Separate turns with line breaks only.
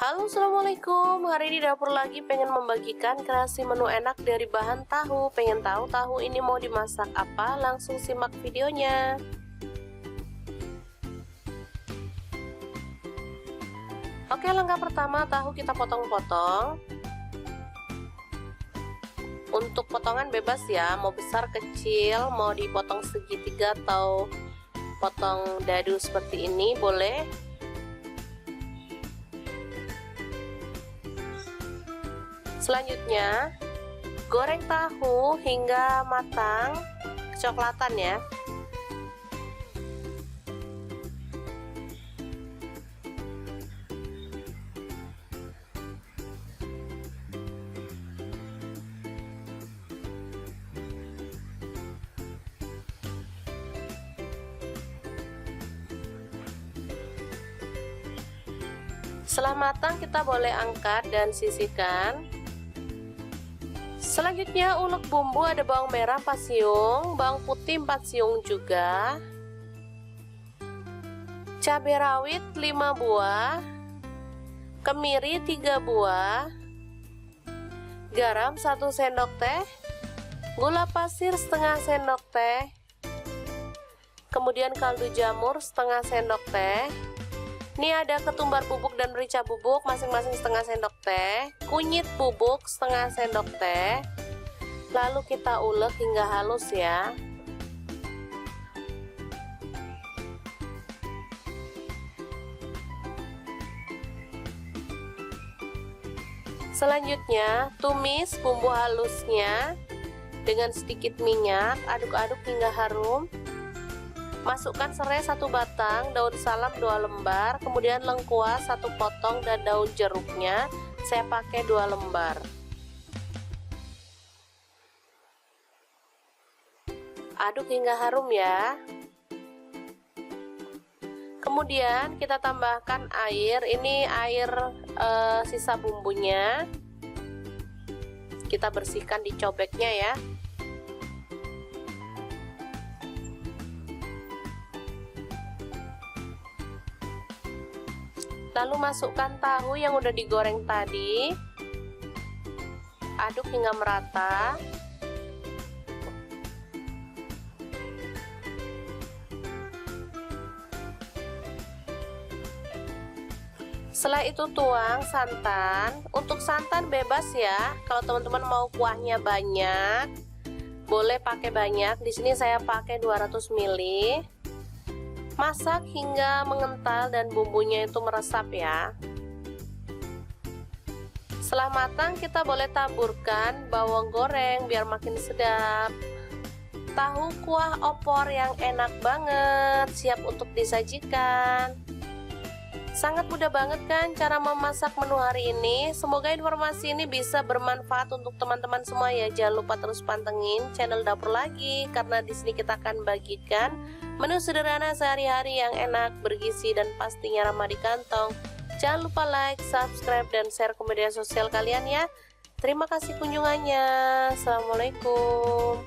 Halo, assalamualaikum. Hari ini dapur lagi pengen membagikan kreasi menu enak dari bahan tahu. Pengen tahu tahu ini mau dimasak apa? Langsung simak videonya. Oke, langkah pertama, tahu kita potong-potong. Untuk potongan bebas ya, mau besar kecil, mau dipotong segitiga atau potong dadu seperti ini boleh. Selanjutnya, goreng tahu hingga matang kecoklatan ya. Setelah matang, kita boleh angkat dan sisihkan. Selanjutnya, ulek bumbu ada bawang merah 4 siung, bawang putih 4 siung juga, cabai rawit 5 buah, kemiri 3 buah, garam 1 sendok teh, gula pasir setengah sendok teh, kemudian kaldu jamur setengah sendok teh. Ini ada ketumbar bubuk dan merica bubuk masing-masing setengah sendok teh, kunyit bubuk setengah sendok teh. Lalu kita ulek hingga halus ya. Selanjutnya, tumis bumbu halusnya dengan sedikit minyak, aduk-aduk hingga harum. Masukkan serai 1 batang, daun salam 2 lembar, kemudian lengkuas 1 potong dan daun jeruknya saya pakai 2 lembar. Aduk hingga harum ya. Kemudian kita tambahkan air, ini air sisa bumbunya. Kita bersihkan di cobeknya ya. Lalu masukkan tahu yang udah digoreng tadi, aduk hingga merata. Setelah itu tuang santan. Untuk santan bebas ya, kalau teman-teman mau kuahnya banyak boleh pakai banyak. Di sini saya pakai 200 ml. Masak hingga mengental dan bumbunya itu meresap ya. Setelah matang, kita boleh taburkan bawang goreng biar makin sedap. Tahu kuah opor yang enak banget, siap untuk disajikan. Sangat mudah banget kan cara memasak menu hari ini. Semoga informasi ini bisa bermanfaat untuk teman-teman semua ya. Jangan lupa terus pantengin channel Dapur Lagi, karena di sini kita akan bagikan menu sederhana sehari-hari yang enak, bergizi, dan pastinya ramah di kantong. Jangan lupa like, subscribe, dan share ke media sosial kalian ya. Terima kasih kunjungannya. Assalamualaikum.